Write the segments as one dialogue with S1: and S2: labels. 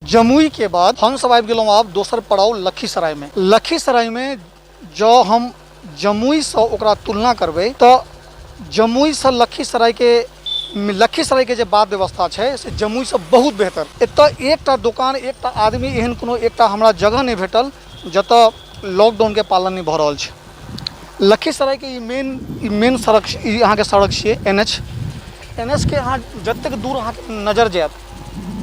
S1: जमुई के बाद हम सब आबि गेलहुँ आब दोसर पड़ाव लखीसराय में। लखीसराय में जँ हम जमुई से ओकरा तुलना करबै तऽ जमुई से लखीसराय के जे बाद व्यवस्था छै से जमुई से बहुत बेहतर। एतऽ एकटा दुकान, एकटा आदमी, एहन कोनो एकटा हमरा जगह नहि भेटल जतऽ लॉकडाउन के पालन नहीं भऽ रहल छै। लखीसराय के ई मेन सड़क, ई अहाँके सड़क छियै NH के। अहाँ जतेक दूर अहाँके नजर जायत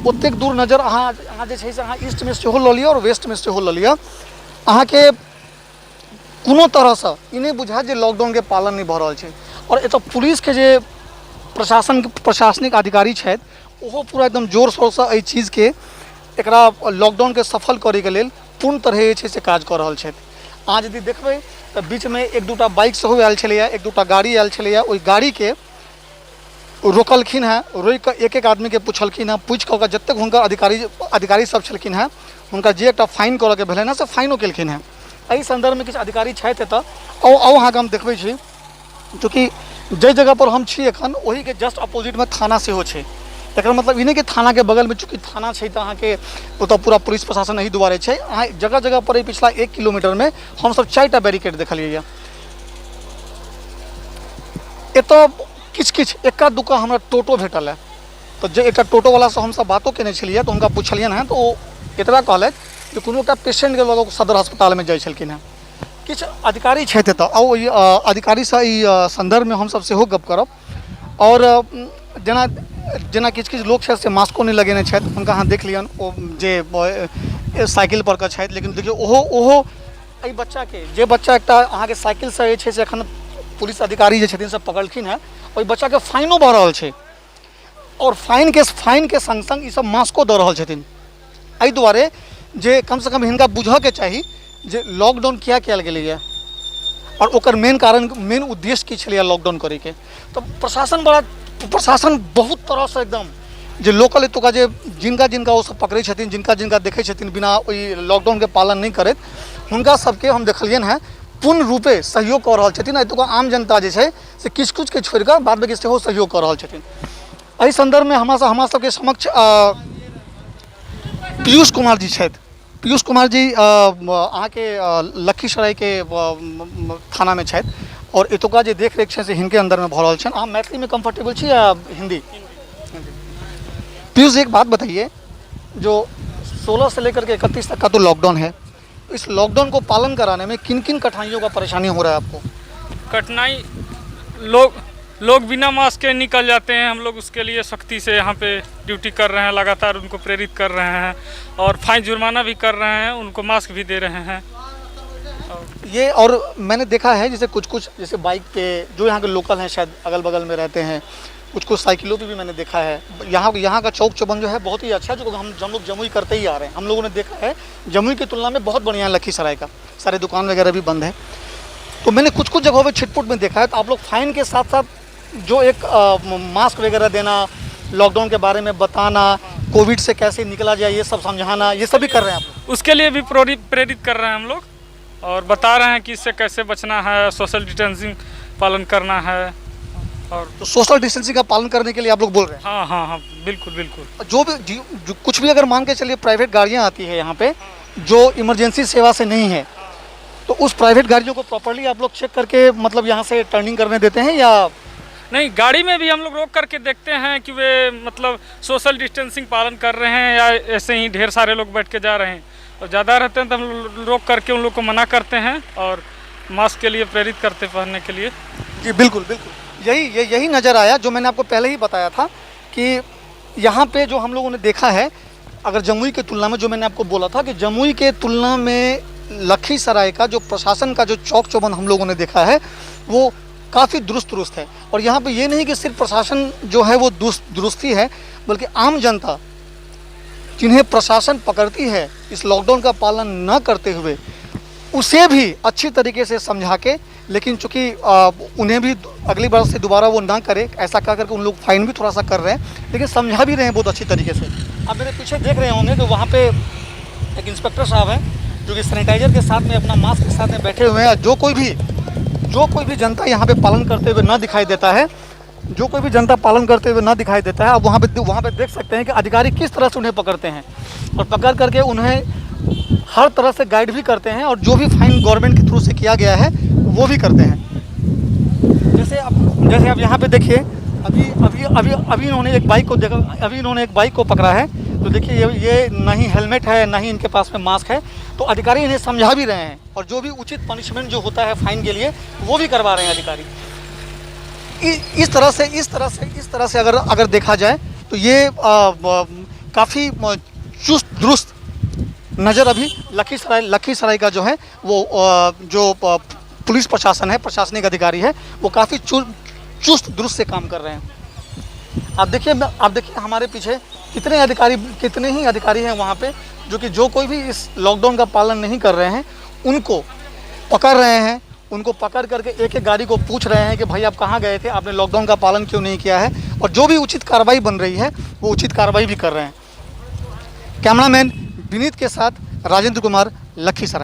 S1: ओतेक दूर नजर अहाँ जे छै से अहाँ ईस्ट में सेहो लऽ लिअ और वेस्ट में सेहो लऽ लिअ, अहाँके कोनो तरहसँ ई नहि बुझायत जे लॉकडाउन के पालन नहीं भऽ रहल छै। और एतऽ पुलिस के जे प्रशासनिक अधिकारी छथि ओहो पूरा एकदम जोर शोरसँ एहि चीजके, एकरा लॉकडाउन के सफल करैके लेल पूर्ण तरहे जे छै से काज कऽ रहल छथि। अहाँ यदि देखबै तऽ बीचमे एक दूटा बाइक सेहो आयल छलैए, एक दूटा गाड़ी आयल छलैए। ओहि गाड़ीके रोकलखिन हेँ, रोकि कऽ एक एक आदमीके पुछलखिन हेँ, पूछि कऽ जतेक हुनकर अधिकारी सब छलखिन हेँ हुनका जे एकटा फाइन करऽके भेलनि हेँ से फाइनो केलखिन हेँ। एहि संदर्भमे किछु अधिकारी छथि एतऽ, आउ अहाँके हम देखबै छी। चूँकि जाहि जगह पर हम छी एखन ओही के जस्ट अपोजिटमे थाना सेहो छै। एकर मतलब ई नहि कि थानाके बगलमे चूँकि थाना छै तऽ अहाँके ओतऽ पूरा पुलिस प्रशासन एहि दुआरे छै। अहाँ जगह जगह पर पिछला 1 किलोमीटरमे हमसब 4टा बैरिकेड देखलियै यऽ। एतऽ किछु एक्का दुक्का हमरा टोटो भेटल है। तऽ जे एकटा टोटोवलासँ हमसब बातो केने छलियै तऽ हुनका पुछलियनि हेँ तऽ ओ एतबा कहलथि जे कोनो एकटा पेशेंटके लऽ कऽ सदर अस्पतालमे जाइ छलखिन हेँ। किछु अधिकारी छथि एतऽ, आउ ओहि अधिकारीसँ ई संदर्भमे हमसब सेहो गप करब। और जेना किछु लोक छथि से मास्को नहि लगेने छथि, हुनका अहाँ देख लियनि ओ जे साइकिल पर के छथि। लेकिन देखियौ ओहो एहि बच्चाके, जे बच्चा एकटा अहाँके साइकिलसँ जे छै से एखन पुलिस अधिकारी जे छथिन से पकड़लखिन हेँ, ओहि बच्चाके फाइनो भऽ रहल छै। और फाइन के संग संग ई सब मास्को दऽ रहल छथिन, एहि दुआरे जे कमसँ कम हिनका बुझऽके चाही जे लॉकडाउन किया कयल गेलैए और ओकर मेन उद्देश्य की छलैए लॉकडाउन करैके। तऽ प्रशासन बहुत तरहसँ एकदम जे लोकल एतुका जे जिनका ओ सब पकड़ै छथिन, जिनका देखै छथिन बिना ओहि लॉकडाउनके पालन नहीं करैत, हुनका सबके हम देखलियनि हेँ पूर्ण रूपे सहयोग कऽ रहल छथिन। एतुका आम जनता जे छै से किछु के छोड़ि कऽ बाद बाकी सेहो सहयोग कऽ रहल छथिन। एहि संदर्भमे हमरा सबके समक्ष पीयूष कुमार जी छथि। पीयूष कुमार जी अहाँके लखीसराय के थानामे छथि और एतुका जे देखरेख छै से हिनके अंदरमे भऽ रहल छनि। अहाँ मैथिलीमे कंफर्टेबल छी या हिंदी? पीयूष जी, एक बात बताइए, जो 16 से लेकर के 31 तक का तो लॉकडाउन है, इस लॉकडाउन को पालन कराने में किन किन कठिनाइयों का परेशानी हो रहा है आपको?
S2: कठिनाई, लोग बिना मास्क के निकल जाते हैं। हम लोग उसके लिए सख्ती से यहाँ पे ड्यूटी कर रहे हैं, लगातार उनको प्रेरित कर रहे हैं और फाइन जुर्माना भी कर रहे हैं, उनको मास्क भी दे रहे हैं।
S1: और मैंने देखा है जैसे कुछ जैसे बाइक पे जो यहाँ के लोकल हैं, शायद अगल बगल में रहते हैं, कुछ साइकिलों पे भी मैंने देखा है। यहाँ का चौक चौबंद जो है बहुत ही अच्छा है, जो हम लोग जमुई करते ही आ रहे हैं। हम लोगों ने देखा है जमुई की तुलना में बहुत बढ़िया है लखीसराय का, सारे दुकान वगैरह भी बंद है। तो मैंने कुछ जगहों पर छिटपुट में देखा है। तो आप लोग फाइन के साथ साथ जो एक मास्क वगैरह देना, लॉकडाउन के बारे में बताना, कोविड से कैसे निकला जाए ये सब समझाना, ये सभी कर रहे हैं आप लोग?
S2: उसके लिए भी प्रेरित कर रहे हैं हम लोग और बता रहे हैं कि इससे कैसे बचना है, सोशल डिस्टेंसिंग पालन करना है। और
S1: तो सोशल डिस्टेंसिंग का पालन करने के लिए आप लोग बोल रहे हैं?
S2: हाँ, बिल्कुल।
S1: जो कुछ भी अगर मान के चलिए प्राइवेट गाड़ियाँ आती है यहाँ पे जो इमरजेंसी सेवा से नहीं है, तो उस प्राइवेट गाड़ियों को प्रॉपर्ली आप लोग चेक करके मतलब यहाँ से टर्निंग करने देते हैं या
S2: नहीं? गाड़ी में भी हम लोग रोक करके देखते हैं कि वे मतलब सोशल डिस्टेंसिंग पालन कर रहे हैं या ऐसे ही ढेर सारे लोग बैठ के जा रहे हैं। और ज़्यादा रहते हैं तो हम रोक करके उन लोग को मना करते हैं और मास्क के लिए प्रेरित करते पहनने के लिए।
S1: जी बिल्कुल। यही नज़र आया जो मैंने आपको पहले ही बताया था कि यहाँ पे जो हम लोगों ने देखा है, अगर जमुई के तुलना में, जो मैंने आपको बोला था कि जमुई के तुलना में लखीसराय का जो प्रशासन का जो चौक चौबंद हम लोगों ने देखा है वो काफ़ी दुरुस्त है। और यहाँ पे ये नहीं कि सिर्फ प्रशासन जो है वो दुरुस्ती है, बल्कि आम जनता जिन्हें प्रशासन पकड़ती है इस लॉकडाउन का पालन न करते हुए, उसे भी अच्छी तरीके से समझा के, लेकिन चूँकि उन्हें भी अगली बार से दोबारा वो ना करे ऐसा कह करके उन लोग फाइन भी थोड़ा सा कर रहे हैं, लेकिन समझा भी रहे हैं बहुत अच्छी तरीके से। आप मेरे पीछे देख रहे होंगे कि वहाँ पे एक इंस्पेक्टर साहब हैं जो कि सैनिटाइजर के साथ में, अपना मास्क के साथ में बैठे हुए हैं। जो कोई भी जनता यहाँ पे पालन करते हुए ना दिखाई देता है, आप वहाँ पे देख सकते हैं कि अधिकारी किस तरह से उन्हें पकड़ते हैं। और पकड़ करके उन्हें हर तरह से गाइड भी करते हैं और जो भी फाइन गवर्नमेंट के थ्रू से किया गया है वो भी करते हैं। जैसे आप यहाँ पे देखिए, अभी इन्होंने एक बाइक को देखा, अभी इन्होंने एक बाइक को पकड़ा है, तो देखिए ये ना ही हेलमेट है ना ही इनके पास में मास्क है। तो अधिकारी इन्हें समझा भी रहे हैं और जो भी उचित पनिशमेंट जो होता है फाइन के लिए वो भी करवा रहे हैं अधिकारी। इस तरह से अगर देखा जाए तो ये काफ़ी चुस्त दुरुस्त नज़र अभी लखीसराय का जो है वो जो पुलिस प्रशासन है, प्रशासनिक अधिकारी है, वो काफ़ी चुस्त दुरुस्त से काम कर रहे हैं। आप देखिए हमारे पीछे कितने ही अधिकारी हैं वहाँ पे, जो कोई भी इस लॉकडाउन का पालन नहीं कर रहे हैं उनको पकड़ रहे हैं, उनको पकड़ करके एक एक गाड़ी को पूछ रहे हैं कि भाई आप कहाँ गए थे, आपने लॉकडाउन का पालन क्यों नहीं किया है, और जो भी उचित कार्रवाई बन रही है वो उचित कार्रवाई भी कर रहे हैं। कैमरामैन विनीत के साथ राजेंद्र कुमार, लखीसराय।